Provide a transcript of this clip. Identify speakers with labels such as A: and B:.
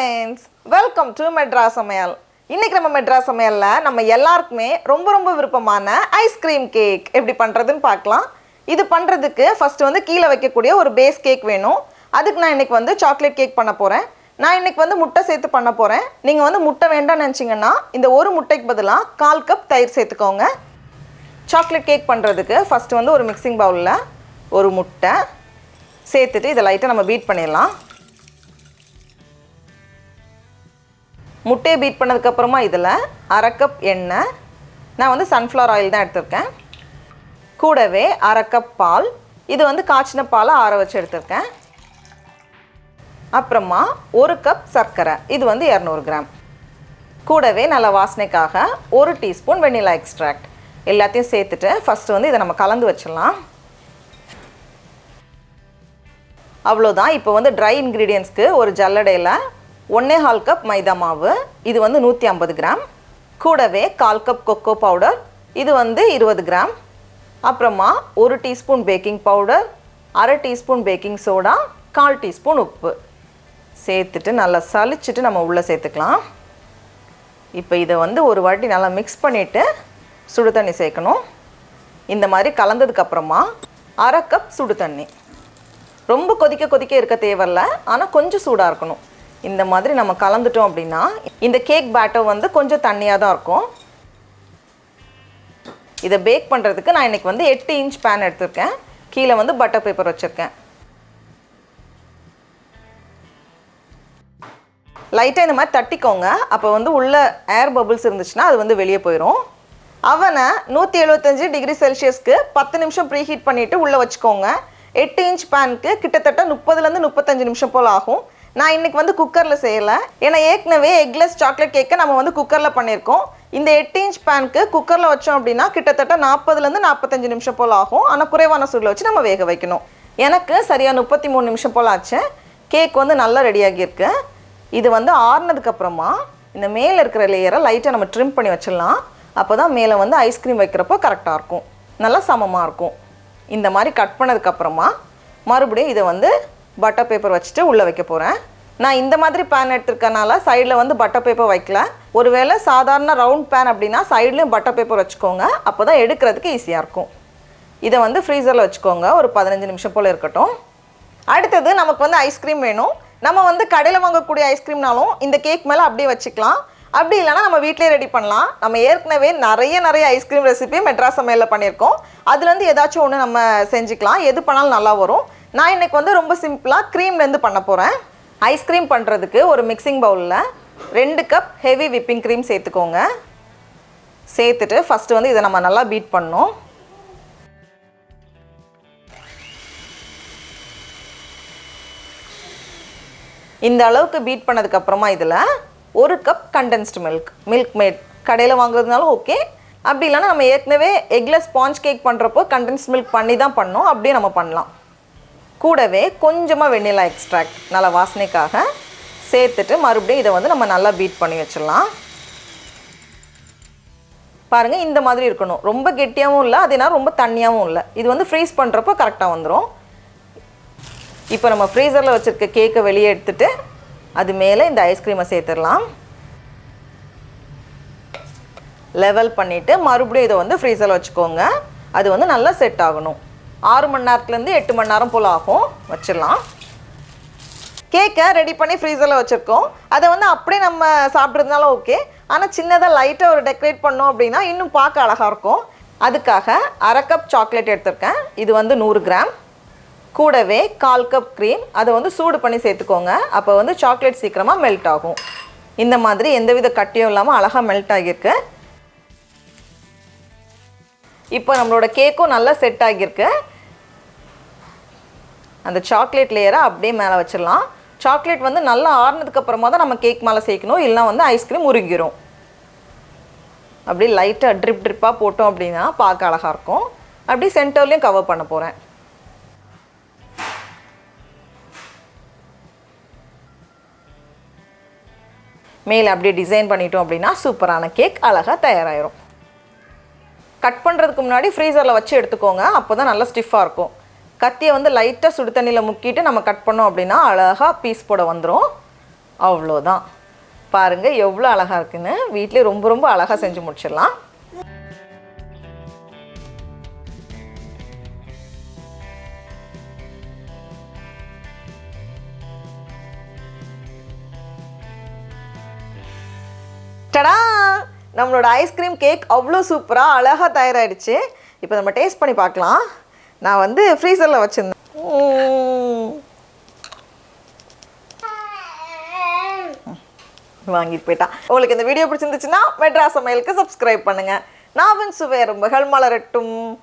A: friends, welcome to Madras Samayal. இன்னைக்கு நம்ம மெட்ராஸ் சமையல்ல நம்ம எல்லாருக்குமே ரொம்ப விருப்பமான ஐஸ்கிரீம் கேக் எப்படி பண்றதுன்னு பார்க்கலாம். இது பண்றதுக்கு ஃபர்ஸ்ட் வந்து கீழ வைக்கக்கூடிய ஒரு பேஸ் கேக் வேணும். அதுக்கு நான் இன்னைக்கு வந்து சாக்லேட் கேக் பண்ண போறேன். நான் இன்னைக்கு வந்து முட்டை சேர்த்து பண்ண போறேன். நீங்க வந்து முட்டை வேண்டாம்னு நினைச்சீங்கன்னா இந்த ஒரு முட்டைக்கு பதிலா 1/4 கப் தயிர் சேர்த்துக்கோங்க. சாக்லேட் கேக் பண்றதுக்கு ஃபர்ஸ்ட் வந்து ஒரு மிக்சிங் பவுல்ல ஒரு முட்டை சேர்த்துட்டு இத லைட்டா நம்ம பீட் பண்ணிடலாம். முட்டையை பீட் பண்ணதுக்கு அப்புறமா இதில் 1/2 கப் எண்ணெய், நான் வந்து சன்ஃப்ளவர் ஆயில் தான் எடுத்திருக்கேன். கூடவே 1/2 கப் பால், இது வந்து காய்ச்சின பாலை ஆற வச்சு எடுத்திருக்கேன். அப்புறமா 1 கப் சர்க்கரை, இது வந்து 200 கிராம். கூடவே நல்ல வாசனைக்காக 1 டீஸ்பூன் வெனிலா எக்ஸ்ட்ராக்ட் எல்லாத்தையும் சேர்த்துட்டு ஃபஸ்ட்டு வந்து இதை நம்ம கலந்து வச்சிடலாம். அவ்வளோதான். இப்போ வந்து ட்ரை இன்க்ரீடியன்ஸ்க்கு ஒரு ஜல்லடையில் 1/4 கப் மைதா மாவு, இது வந்து 150 கிராம். கூடவே 1/4 கப் கொக்கோ பவுடர், இது வந்து 20 கிராம். அப்புறமா 1 teaspoon baking powder, 1/2 teaspoon baking soda, 1/4 teaspoon உப்பு சேர்த்துட்டு நல்லா சலிச்சுட்டு நம்ம உள்ளே சேர்த்துக்கலாம். இப்போ இதை வந்து ஒரு வாட்டி நல்லா மிக்ஸ் பண்ணிவிட்டு சுடு தண்ணி சேர்க்கணும். இந்த மாதிரி கலந்ததுக்கப்புறமா 1/2 கப் சுடு தண்ணி, ரொம்ப கொதிக்க இருக்க தேவையில்ல, ஆனால் கொஞ்சம் சூடாக இருக்கணும். இந்த மாதிரி நம்ம கலந்துட்டோம் அப்படின்னா இந்த கேக் பேட்டர் வந்து கொஞ்சம் தண்ணியாக தான் இருக்கும். இதை பேக் பண்ணுறதுக்கு நான் இன்றைக்கி வந்து 8 இன்ச் பேன் எடுத்திருக்கேன். கீழே வந்து பட்டர் பேப்பர் வச்சுருக்கேன். லைட்டாக இந்த மாதிரி தட்டிக்கோங்க, அப்போ வந்து உள்ள ஏர் பபிள்ஸ் இருந்துச்சுன்னா அது வந்து வெளியே போயிடும். அவனை 175 டிகிரி செல்சியஸ்க்கு 10 நிமிஷம் ப்ரீ ஹீட் பண்ணிவிட்டு உள்ளே வச்சுக்கோங்க. 8 இன்ச் பேனுக்கு கிட்டத்தட்ட 30லேருந்து 35 நிமிஷம் போல் ஆகும். நான் இன்றைக்கி வந்து குக்கரில் செய்யலை, ஏன்னா ஏற்கனவே எக்லெஸ் சாக்லேட் கேக்கை நம்ம வந்து குக்கரில் பண்ணியிருக்கோம். இந்த 8 இன்ச் பேனுக்கு குக்கரில் வச்சோம் அப்படின்னா கிட்டத்தட்ட 40லேருந்து 45 நிமிஷம் போல் ஆகும். ஆனால் குறைவான சூடில் வச்சு நம்ம வேக வைக்கணும். எனக்கு சரியாக 33 நிமிஷம் போல் ஆச்சு. கேக் வந்து நல்லா ரெடியாகியிருக்கு. இது வந்து ஆறுனதுக்கப்புறமா இந்த மேலே இருக்கிற லேயரை லைட்டாக நம்ம ட்ரிம் பண்ணி வச்சிடலாம். அப்போ தான் மேலே வந்து ஐஸ்கிரீம் வைக்கிறப்போ கரெக்டாக இருக்கும், நல்லா சமமாக இருக்கும். இந்த மாதிரி கட் பண்ணதுக்கப்புறமா மறுபடியும் இதை வந்து பட்டர் பேப்பர் வச்சுட்டு உள்ளே வைக்க போகிறேன். நான் இந்த மாதிரி பேன் எடுத்துருக்கனால சைடில் வந்து பட்டர் பேப்பர் வைக்கல. ஒருவேளை சாதாரண ரவுண்ட் பேன் அப்படின்னா சைட்லேயும் பட்டர் பேப்பர் வச்சுக்கோங்க, அப்போ தான் எடுக்கிறதுக்கு ஈஸியாக இருக்கும். இதை வந்து ஃப்ரீசரில் வச்சுக்கோங்க, ஒரு 15 நிமிஷம் போல் இருக்கட்டும். அடுத்தது நமக்கு வந்து ஐஸ்கிரீம் வேணும். நம்ம வந்து கடையில் வாங்கக்கூடிய ஐஸ்கிரீம்னாலும் இந்த கேக் மேலே அப்படியே வச்சுக்கலாம், அப்படி இல்லைனா நம்ம வீட்டிலே ரெடி பண்ணலாம். நம்ம ஏற்கனவே நிறைய ஐஸ்கிரீம் ரெசிபி மெட்ராஸ் சமையலில் பண்ணியிருக்கோம். அதுலேருந்து ஏதாச்சும் ஒன்று நம்ம செஞ்சுக்கலாம், எது பண்ணாலும் நல்லா வரும். நான் இன்றைக்கி வந்து ரொம்ப சிம்பிளாக க்ரீம்லேருந்து பண்ண போகிறேன். ஐஸ்கிரீம் பண்ணுறதுக்கு ஒரு மிக்சிங் பவுலில் 2 கப் ஹெவி விப்பிங் க்ரீம் சேர்த்துக்கோங்க. சேர்த்துட்டு ஃபஸ்ட்டு வந்து இதை நம்ம நல்லா பீட் பண்ணணும். இந்த அளவுக்கு பீட் பண்ணதுக்கப்புறமா இதில் 1 கப் கண்டென்ஸ்டு மில்க் மேட் கடையில் வாங்குறதுனாலும் ஓகே, அப்படி இல்லைனா நம்ம ஏற்கனவே எக்லெஸ் ஸ்பாஞ்ச் கேக் பண்ணுறப்போ கண்டென்ஸ்ட் மில்க் பண்ணி தான் பண்ணோம், அப்படியே நம்ம பண்ணலாம். கூடவே கொஞ்சமாக வெனிலா எக்ஸ்ட்ராக்ட் நல்லா வாசனைக்காக சேர்த்துட்டு மறுபடியும் இதை வந்து நம்ம நல்லா பீட் பண்ணி வச்சிடலாம். பாருங்கள், இந்த மாதிரி இருக்கணும். ரொம்ப கெட்டியாகவும் இல்லை, அதேனா ரொம்ப தண்ணியாகவும் இல்லை. இது வந்து ஃப்ரீஸ் பண்ணுறப்போ கரெக்டாக வந்துடும். இப்போ நம்ம ஃப்ரீசரில் வச்சுருக்க கேக்கை வெளியே எடுத்துட்டு அது மேலே இந்த ஐஸ்கிரீமை சேர்த்துடலாம். லெவல் பண்ணிவிட்டு மறுபடியும் இதை வந்து ஃப்ரீசரில் வச்சுக்கோங்க. அது வந்து நல்லா செட் ஆகணும். 6 மணி நேரத்துலேருந்து 8 மணி நேரம் போல் ஆகும், வச்சிடலாம். கேக்கை ரெடி பண்ணி ஃப்ரீசரில் வச்சுருக்கோம். அதை வந்து அப்படியே நம்ம சாப்பிட்றதுனால ஓகே, ஆனால் சின்னதாக லைட்டாக ஒரு டெக்கரேட் பண்ணோம் அப்படின்னா இன்னும் பார்க்க அழகாக இருக்கும். அதுக்காக 1/2 கப் சாக்லேட் எடுத்திருக்கேன், இது வந்து 100 கிராம். கூடவே 1/4 கப் க்ரீம், அதை வந்து சூடு பண்ணி சேர்த்துக்கோங்க. அப்போ வந்து சாக்லேட் சீக்கிரமாக மெல்ட் ஆகும். இந்த மாதிரி எந்தவித கட்டியும் இல்லாமல் அழகாக மெல்ட் ஆகியிருக்கு. இப்போ நம்மளோட கேக்கும் நல்லா செட் ஆகியிருக்கு. அந்த சாக்லேட் லேயரை அப்படியே மேலே வச்சிடலாம். சாக்லேட் வந்து நல்லா ஆறுனதுக்கப்புறமா தான் நம்ம கேக் மேலே சேர்க்கணும், இல்லைனா வந்து ஐஸ்கிரீம் உருகிரும். அப்படியே லைட்டாக ட்ரிப்பாக போட்டோம் அப்படின்னா பார்க்க அழகாக இருக்கும். அப்படியே சென்டர்லேயும் கவர் பண்ண போகிறேன். மேலே அப்படியே டிசைன் பண்ணிட்டோம் அப்படின்னா சூப்பரான கேக் அழகாக தயாராகிடும். கட் பண்ணுறதுக்கு முன்னாடி ஃப்ரீசரில் வச்சு எடுத்துக்கோங்க, அப்போ தான் நல்லா ஸ்டிஃபாக இருக்கும். கத்தியை வந்து லைட்டாக சுடு தண்ணியில் முக்கிட்டு நம்ம கட் பண்ணோம் அப்படின்னா அழகாக பீஸ் போட வந்துடும். அவ்வளோதான். பாருங்கள் எவ்வளோ அழகாக இருக்குன்னு. வீட்டிலே ரொம்ப ரொம்ப அழகாக செஞ்சு முடிச்சிடலாம். டடா, நம்மளோட ஐஸ்கிரீம் கேக் அவ்வளோ சூப்பராக அழகாக தயாராகிடுச்சு. இப்போ நம்ம டேஸ்ட் பண்ணி பார்க்கலாம். நான் வந்து ஃப்ரீசரில் வச்சுருந்தேன். வாங்கிட்டு போயிட்டான். உங்களுக்கு இந்த வீடியோ பிடிச்சிருந்துச்சுன்னா மெட்ராஸ் சமையலுக்கு சப்ஸ்கிரைப் பண்ணுங்கள். நாவின் சுவை எறும்புகள் மலரட்டும்.